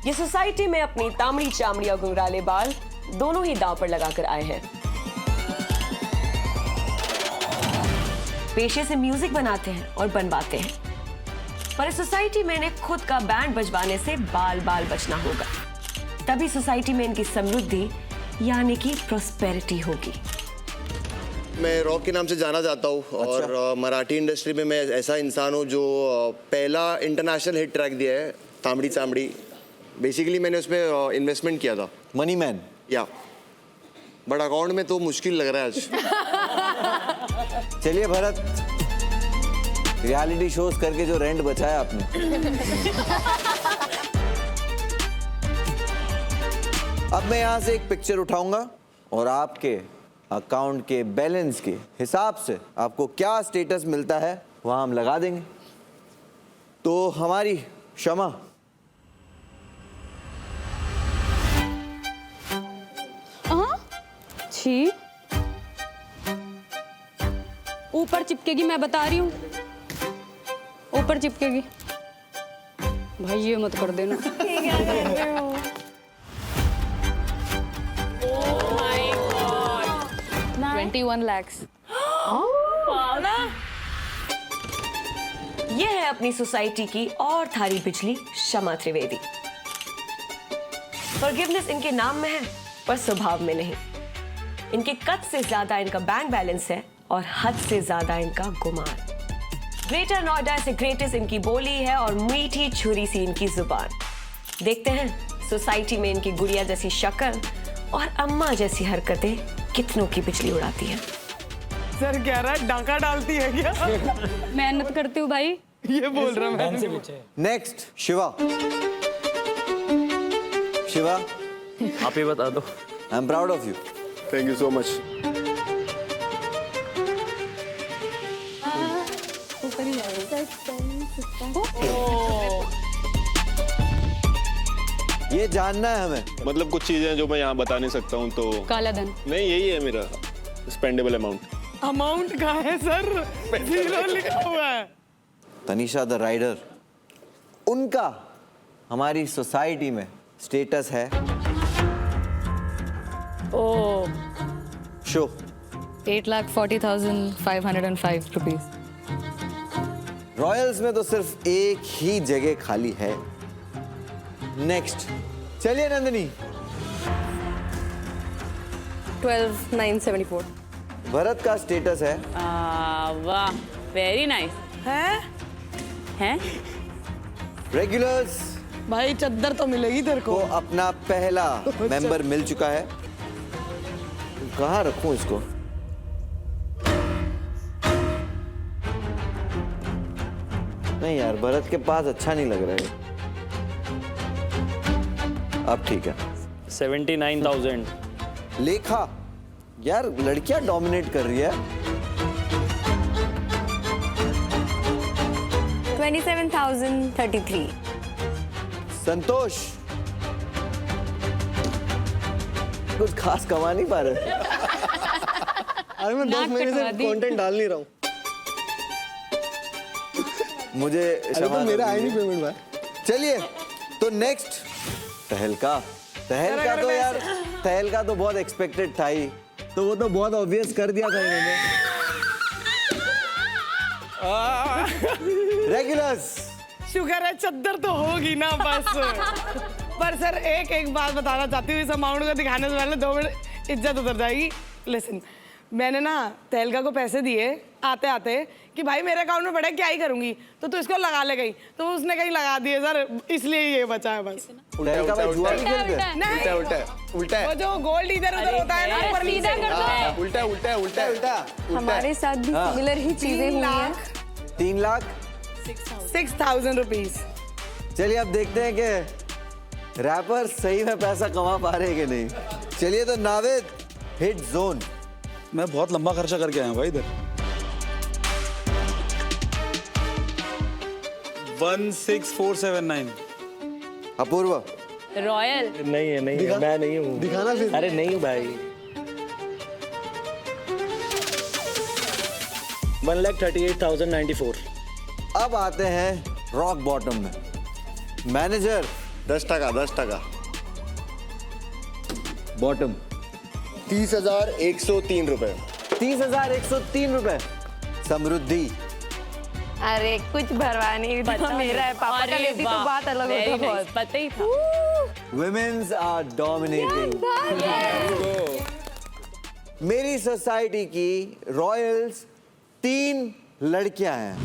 ये सोसाइटी में अपनी तामड़ी चामड़ी और घुंघराले बाल दोनों ही दांव पर लगाकर आए हैं। पेशे से म्यूजिक बनाते हैं और बनवाते हैं, पर इस सोसाइटी में इन्हें खुद का बैंड बजवाने से बाल बाल बचना होगा। तभी सोसाइटी में इनकी समृद्धि यानी कि प्रॉस्पेरिटी होगी। मैं रॉक के नाम से जाना जाता हूँ और मराठी इंडस्ट्री में मैं ऐसा इंसान हूँ जो पहला इंटरनेशनल हिट ट्रैक दिया है, तामड़ी चामड़ी। बेसिकली मैंने उसमें इन्वेस्टमेंट किया था। मनी मैन, या बट अकाउंट में तो मुश्किल लग रहा है आज। चलिए भरत, रियलिटी शोज करके जो रेंट बचाया आपने। अब मैं यहां से एक पिक्चर उठाऊंगा और आपके अकाउंट के बैलेंस के हिसाब से आपको क्या स्टेटस मिलता है वहां हम लगा देंगे। तो हमारी क्षमा, छी, ऊपर चिपकेगी, मैं बता रही हूँ, ऊपर चिपकेगी। भाई ये मत कर देना। Oh my God. 21 lakhs। यह है अपनी सोसाइटी की और थारी बिजली क्षमा त्रिवेदी। फॉरगिवनेस इनके नाम में है पर स्वभाव में नहीं। इनके कद से ज्यादा इनका बैंक बैलेंस है और हद से ज्यादा इनका गुमान। ग्रेटर नोएडा से ग्रेटेस्ट इनकी बोली है और मीठी छुरी सी इनकी जुबान। देखते हैं सोसाइटी में इनकी गुड़िया जैसी शक्ल और अम्मा जैसी हरकतें कितनों की बिजली उड़ाती हैं। सर कह रहा है डांका डालती है क्या? मेहनत करती हूँ भाई। ये बोल रहा मैं। नेक्स्ट शिवा। शिवा, आप ही बता दो। I am proud of you. Thank you so much. ये जानना है हमें। मतलब कुछ चीजें जो मैं यहाँ बता नहीं सकता हूँ तो। काला धन। नहीं, यही है मेरा स्पेंडेबल अमाउंट। अमाउंट का है सर, जीरो लिखा हुआ है। तनीषा द राइडर, उनका हमारी सोसाइटी में स्टेटस है ओ शो 8,40,505 रुपीज। रॉयल्स में तो सिर्फ एक ही जगह खाली है। नेक्स्ट, चलिए नंदिनी। 12,974। भरत का स्टेटस है वाह, वेरी नाइस। हैं? रेगुलर्स भाई चद्दर तो मिलेगी तेरे को को। अपना पहला मेंबर मिल चुका है। कहाँ रखूं इसको? नहीं यार, भरत के पास अच्छा नहीं लग रहा है। अब ठीक है। 79,000। लेखा, यार लड़कियां डोमिनेट कर रही है। 27,033। संतोष कुछ खास कमा नहीं पा रहे। अरे मैं 10 महीने से कंटेंट डाल नहीं रहा हूँ। मुझे अरे तो मेरा आया नहीं पेमेंट भाई। चलिए तो नेक्स्ट तहलका। तहलका तो यार, तहलका तो बहुत एक्सपेक्टेड था ही, तो वो तो बहुत ऑब्वियस कर दिया था इन्होंने। रेगुलर्स शुगर है चद्दर तो होगी ना बस। पर सर एक बात बताना चाहती हूँ, इस अमाउंट को दिखाने से पहले 2 मिनट इज्जत उतर जाएगी। लिसन, मैंने ना तहलका को पैसे दिए आते आते कि भाई मेरे अकाउंट में पड़े, क्या ही करूंगी, तो तू इसको लगा ले गई, तो उसने कहीं लगा दिए सर, इसलिए ये बचा है बस। तहलका भाई जुआ भी खेलते हैं? नहीं, उल्टा वो जो गोल्ड इधर उधर होता है ना, ऊपर नीचे उल्टा हमारे साथ भी सिमिलर ही चीजें हुई हैं। 3 लाख 6,000 रुपीज। चलिए अब देखते हैं कि रैपर सही में पैसा कमा पा रहे हैं कि नहीं। चलिए तो नावेद, हिट जोन। मैं बहुत लंबा खर्चा करके आया हूँ भाई इधर। 16479। अपूर्व रॉयल नहीं है मैं नहीं हूँ। दिखाना फिर। अरे नहीं हूँ भाई। 1,38,094। अब आते हैं रॉक बॉटम में। मैनेजर 10%। बॉटम 30,103 रुपए। 30,103 रुपए। समृद्धि अरे कुछ भरवा नहीं, मेरा है, पापा का लेती तो बात अलग होता बहुत। पता ही था। Women's are dominating. मेरी सोसाइटी की रॉयल्स 3 लड़कियां हैं।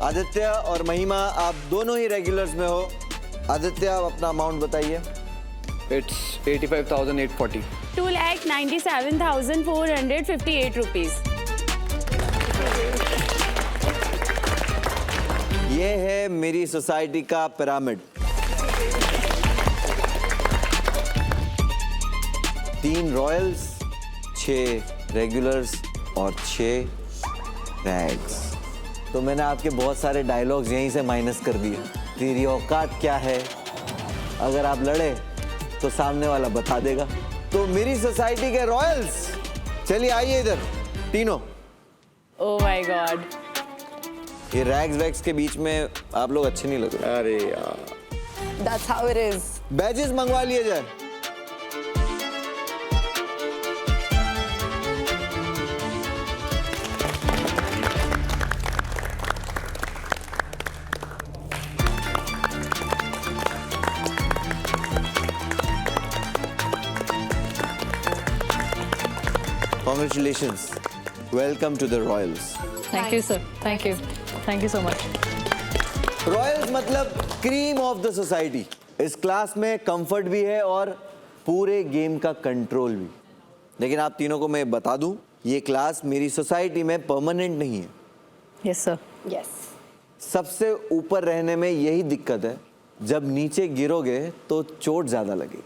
आदित्य और महिमा, आप दोनों ही रेगुलर्स में हो। आदित्य, आप अपना अमाउंट बताइए। It's 85,840. 2,97,458 रुपीज। ये है मेरी सोसाइटी का पिरामिड। 3 रॉयल्स, 6 रेगुलर्स और 6 रैग्स। तो मैंने आपके बहुत सारे डायलॉग्स यहीं से माइनस कर दिए। तेरी औकात क्या है, अगर आप लड़े तो सामने वाला बता देगा। तो मेरी सोसाइटी के रॉयल्स, चलिए आइए इधर तीनों। ओह माय गॉड, ये रैग्स वैग्स के बीच में आप लोग अच्छे नहीं लग रहे। अरे यार, That's how it is. Badges मंगवा लिए जाए। Congratulations. Welcome to the Royals. Thank you, sir. Thank you. Thank you so much. Royals मतलब क्रीम ऑफ द सोसाइटी। इस क्लास में कंफर्ट भी है और पूरे गेम का कंट्रोल भी। लेकिन आप तीनों को मैं बता दूं, ये क्लास मेरी सोसाइटी में परमानेंट नहीं है। Yes, sir. Yes. सबसे ऊपर रहने में यही दिक्कत है, जब नीचे गिरोगे तो चोट ज़्यादा लगेगी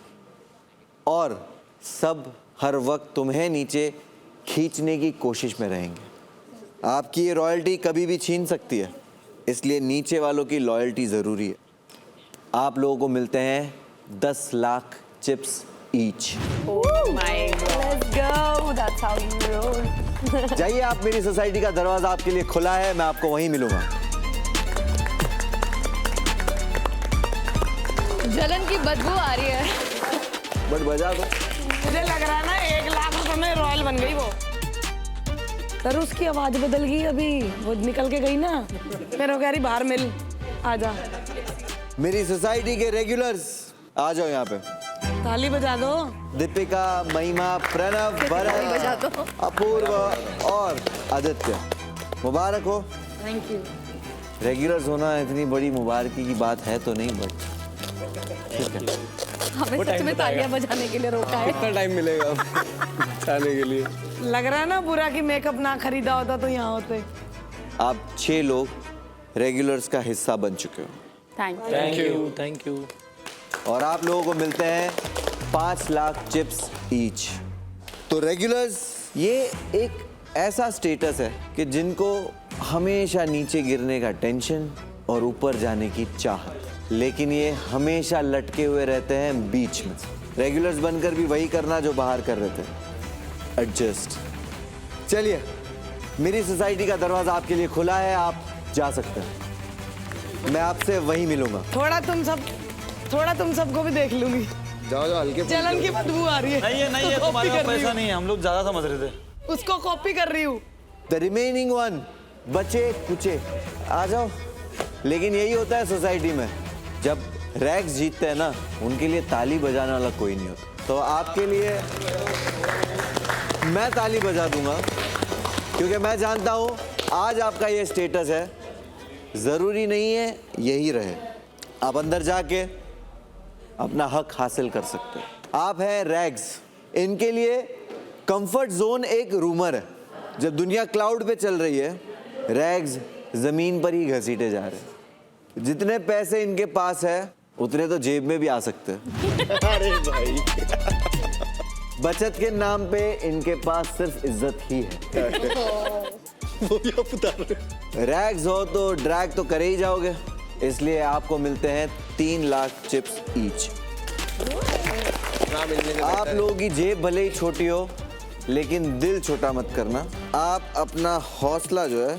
और सब हर वक्त तुम्हें नीचे खींचने की कोशिश में रहेंगे। आपकी ये रॉयल्टी कभी भी छीन सकती है, इसलिए नीचे वालों की लॉयल्टी ज़रूरी है। आप लोगों को मिलते हैं 10 lakh chips each. Let's go. That's how you roll. जाइए, आप मेरी सोसाइटी का दरवाजा आपके लिए खुला है, मैं आपको वहीं मिलूंगा। जलन की बदबू आ रही है। बट बजा दो। मुझे लग रहा है ना 1 लाख रुपए में रॉयल बन गई वो। सर उसकी आवाज बदल गई, अभी वो निकल के गई ना, फिर वो कह रही बाहर मिल, आजा। मेरी सोसाइटी के रेगुलर्स आ जाओ यहाँ पे। ताली बजा दो। दीपिका, महिमा, प्रणव, भरत, अपूर्व और आदित्य, मुबारक हो। Thank you. रेगुलर्स होना इतनी बड़ी मुबारकी की बात है तो नहीं, बट ठीक है। हमें सच में तालियां बजाने के लिए रोका है। कितना टाइम मिलेगा जाने के लिए? लग रहा है ना पूरा कि मेकअप ना खरीदा होता तो यहाँ होते। आप 6 लोग रेगुलर्स का हिस्सा बन चुके हो थैंक यू। और आप लोगों को मिलते हैं 5 लाख चिप्स ईच। तो रेगुलर्स ये एक ऐसा स्टेटस है कि जिनको हमेशा नीचे गिरने का टेंशन और ऊपर जाने की चाहत, लेकिन ये हमेशा लटके हुए रहते हैं बीच में। रेगुलर्स बनकर भी वही करना जो बाहर कर रहे थे, एडजस्ट। चलिए, मेरी सोसाइटी का दरवाजा आपके लिए खुला है, आप जा सकते हैं। मैं आपसे वहीं मिलूंगा। थोड़ा तुम सबको भी देख लूंगी। जाओ जाओ हल्के जलन की बदबू आ रही है। नहीं है तो तुम्हारे कॉपी पास कर रही पैसा हूँ। नहीं है, हम लोग ज्यादा समझ रहे थे। उसको कॉपी कर रही हूँ। द रिमेनिंग वन, बचे कुचे, आ जाओ। लेकिन यही होता है सोसाइटी में, जब रैग्स जीतते हैं ना, उनके लिए ताली बजाने वाला कोई नहीं होता। तो आपके लिए मैं ताली बजा दूंगा, क्योंकि मैं जानता हूं आज आपका ये स्टेटस है, जरूरी नहीं है यही रहे। आप अंदर जाके अपना हक हासिल कर सकते हो। आप हैं रैग्स, इनके लिए कंफर्ट जोन एक रूमर है। जब दुनिया क्लाउड पे चल रही है, रैग्स जमीन पर ही घसीटे जा रहे हैं। जितने पैसे इनके पास है उतने तो जेब में भी आ सकते हैं। अरे भाई बचत के नाम पे इनके पास सिर्फ इज्जत ही है। वो भी आप बता रहे रैग्स हो तो ड्रैग तो करे ही जाओगे, इसलिए आपको मिलते हैं 3 लाख चिप्स ईच। आप लोगों की जेब भले ही छोटी हो, लेकिन दिल छोटा मत करना। आप अपना हौसला जो है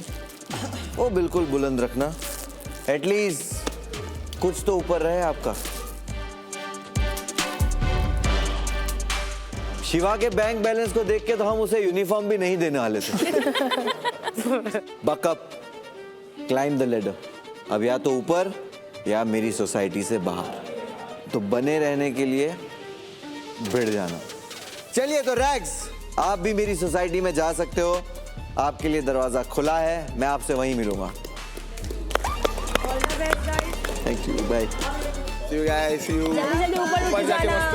वो बिल्कुल बुलंद रखना। एटलीस्ट कुछ तो ऊपर रहे आपका। शिवा के बैंक बैलेंस को देख के तो हम उसे यूनिफॉर्म भी नहीं देने वाले थे। Backup, climb the ladder. अब या तो ऊपर या मेरी सोसाइटी से बाहर। तो बने रहने के लिए भिड़ जाना। चलिए तो रैग्स, आप भी मेरी सोसाइटी में जा सकते हो। आपके लिए दरवाजा खुला है, मैं आपसे वहीं मिलूंगा। Thank you, bye. See you guys, see you. जल्दी ऊपर जाके मस्त।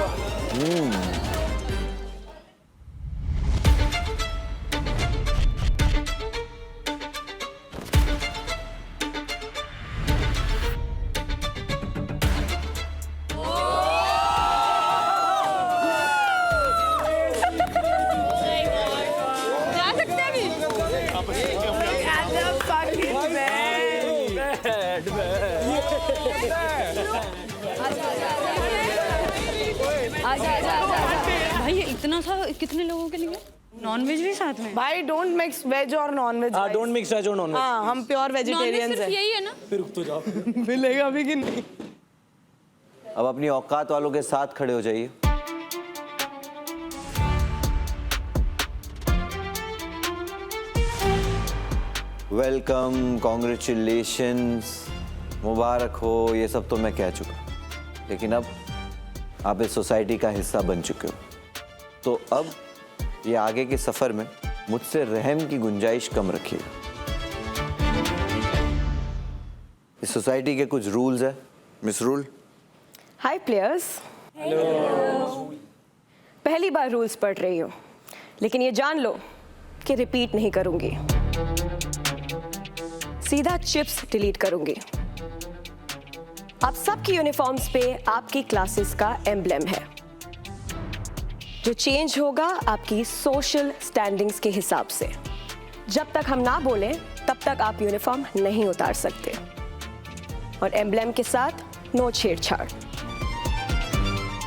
जा सकते हैं भाई ये इतना सा कितने लोगों के लिए? नॉन वेज भी साथ में? भाई डोंट मिक्स वेज और नॉन वेज। हाँ, डोंट मिक्स वेज और नॉन वेज। हाँ, हम प्योर वेजिटेरियंस हैं। यही है ना? फिर रुक तो जाओ। मिलेगा भी कि नहीं? अब अपनी औकात वालों के साथ खड़े हो जाइए। वेलकम, कॉन्ग्रेचुलेशंस, मुबारक हो, ये सब तो मैं कह चुका। लेकिन अब आप इस सोसाइटी का हिस्सा बन चुके हो, तो अब ये आगे के सफर में मुझसे रहम की गुंजाइश कम रखिएगा। इस सोसाइटी के कुछ रूल्स है। Miss rule. Hi players. पहली बार रूल्स पढ़ रही हूँ, लेकिन ये जान लो कि रिपीट नहीं करूंगी। सीधा चिप्स डिलीट करूंगी। आप सबकी यूनिफॉर्म्स पे आपकी क्लासेस का एम्ब्लेम है, जो चेंज होगा आपकी सोशल स्टैंडिंग्स के हिसाब से। जब तक हम ना बोलें तब तक आप यूनिफॉर्म नहीं उतार सकते, और एम्ब्लेम के साथ नो छेड़छाड़।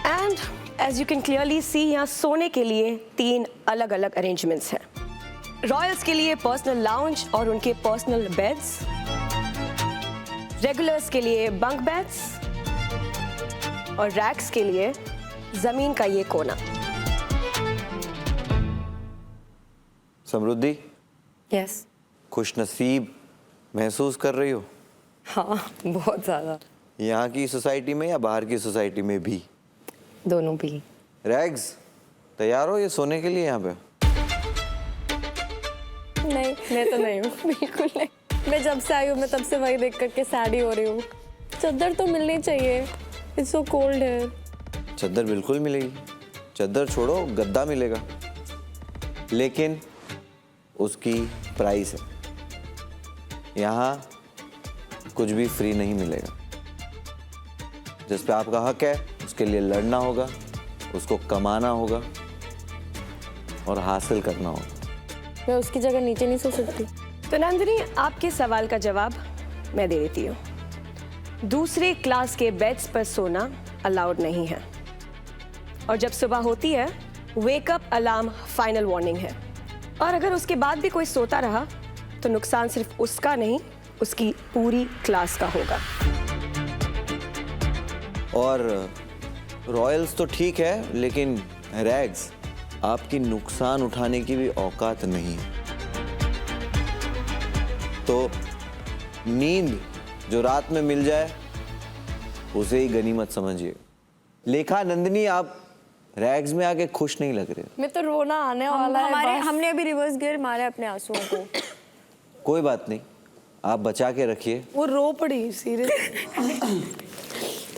And as you can clearly see, यहाँ सोने के लिए 3 अलग अलग अरेंजमेंट्स हैं। रॉयल्स के लिए पर्सनल लाउंज और उनके पर्सनल बेड्स, रेगुलर्स के लिए बंक बेड्स, और रैक्स के लिए जमीन का ये कोना। समृद्धि, यस। खुश नसीब महसूस कर रही हो? हाँ, बहुत ज़्यादा। यहाँ की सोसाइटी में या बाहर की सोसाइटी में भी? दोनों भी। रैग्स, तैयार हो ये सोने के लिए यहाँ पे? नहीं, मैं तो नहीं हूँ, बिल्कुल नहीं। मैं जब से आई हूँ, मैं तब से वही देख करके सैड ही हो रही हूँ। चादर तो मिलनी चाहिए, इट्स सो कोल्ड है। चादर बिल्कुल मिलेगी, चादर छोड़ो, गद्दा मिलेगा, लेकिन उसकी प्राइस है। यहाँ कुछ भी फ्री नहीं मिलेगा। जिस पे आपका हक है उसके लिए लड़ना होगा, उसको कमाना होगा और हासिल करना होगा। मैं उसकी जगह नीचे नहीं सो सकती। तो नंदिनी, आपके सवाल का जवाब मैं दे देती हूँ। दूसरे क्लास के बेड्स पर सोना अलाउड नहीं है, और जब सुबह होती है वेकअप अलार्म फाइनल वार्निंग है। और अगर उसके बाद भी कोई सोता रहा तो नुकसान सिर्फ उसका नहीं, उसकी पूरी क्लास का होगा। और रॉयल्स तो ठीक है, लेकिन रैग्स, आपकी नुकसान उठाने की भी औकात नहीं है। तो नींद जो रात में मिल जाए उसे ही गनीमत समझिए। लेखा, नंदिनी, आप रैग्स में आके खुश नहीं लग रहे। मैं तो रोना आने वाला है। हमने अभी रिवर्स गियर मारे अपने आंसुओं को। कोई बात नहीं, आप बचा के रखिए। वो रो पड़ी सीरियस।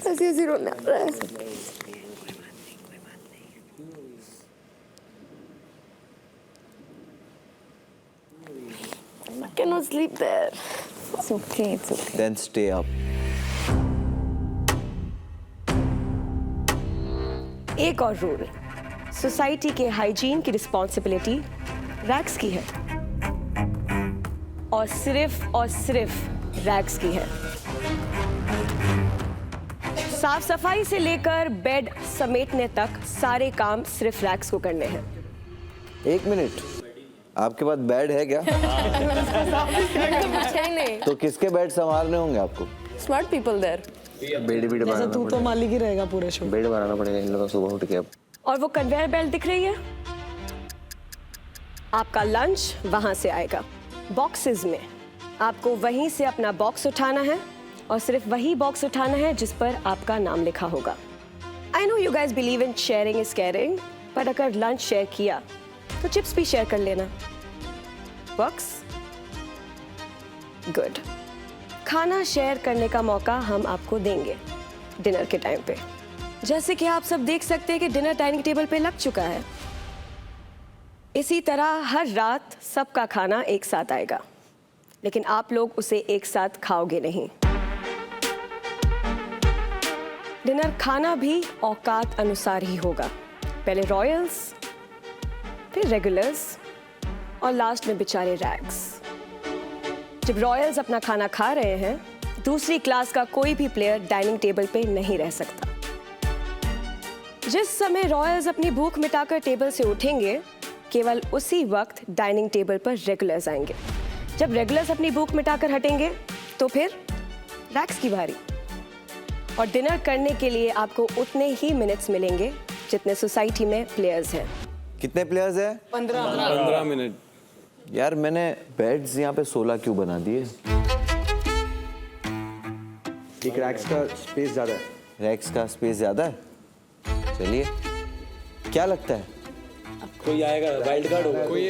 ऐसी रोना आ रहा है। I cannot sleep there. It's okay, it's okay. Then stay up. एक और रूल, सोसाइटी के हाइजीन की रिस्पॉन्सिबिलिटी रैग्स की है, और सिर्फ रैग्स की है। साफ सफाई से लेकर बेड समेटने तक सारे काम सिर्फ रैग्स को करने हैं। एक मिनट, आपके पास बेड है क्या? तो किसके बेड संभालने होंगे आपको? Smart people there. बेड जैसे तू तो मालिक ही रहेगा पूरे शो। बेड बनाना पड़ेगा इन लोगों को सुबह उठ के। अब और वो कन्वेयर बेल्ट दिख रही है, आपका लंच वहां से आएगा बॉक्सेस में। आपको वहीं से अपना बॉक्स उठाना है, और सिर्फ वही बॉक्स उठाना है जिस पर आपका नाम लिखा होगा। I know you guys believe in sharing is caring, पर अगर लंच शेयर किया तो चिप्स भी शेयर कर लेना। Box good. खाना शेयर करने का मौका हम आपको देंगे डिनर के टाइम पे। जैसे कि आप सब देख सकते हैं कि डिनर डाइनिंग टेबल पे लग चुका है। इसी तरह हर रात सबका खाना एक साथ आएगा, लेकिन आप लोग उसे एक साथ खाओगे नहीं। डिनर खाना भी औकात अनुसार ही होगा। पहले रॉयल्स, फिर रेगुलर्स, और लास्ट में बेचारे रैग्स। जब रॉयल्स अपना खाना खा रहे हैं, दूसरी क्लास का कोई भी प्लेयर डाइनिंग टेबल पे नहीं रह सकता। जिस समय रॉयल्स अपनी भूख मिटाकर टेबल से उठेंगे, केवल उसी वक्त डाइनिंग टेबल पर रेगुलर्स आएंगे। जब रेगुलर्स अपनी भूख मिटाकर हटेंगे, तो फिर रैग्स की बारी। और डिनर करने के लिए आपको उतने ही मिनट्स मिलेंगे जितने सोसाइटी में प्लेयर्स हैं। कितने प्लेयर्स हैं? 15 मिनट। यार, मैंने बेड्स यहाँ पे 16 क्यों बना दिए? एक रैक्स का स्पेस ज्यादा है। रैक्स का स्पेस ज्यादा है? चलिए, क्या लगता है? कोई आएगा, वाइल्ड कार्ड होगा। कोई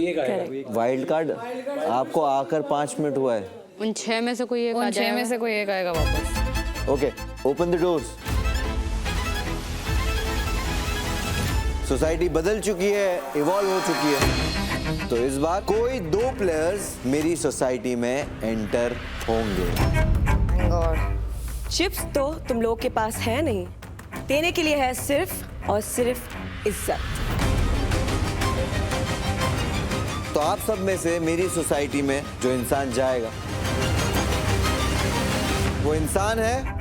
एक आएगा। Wild card? आपको आकर 5 मिनट हुआ है। उन 6 में से कोई एक आएगा वापस। Okay, open the doors. Society बदल चुकी है, इवॉल्व हो चुकी है, तो इस बार कोई 2 प्लेयर्स मेरी सोसाइटी में एंटर होंगे। चिप्स तो तुम लोग के पास है नहीं, देने के लिए है सिर्फ और सिर्फ इज्जत। तो आप सब में से मेरी सोसाइटी में जो इंसान जाएगा, वो इंसान है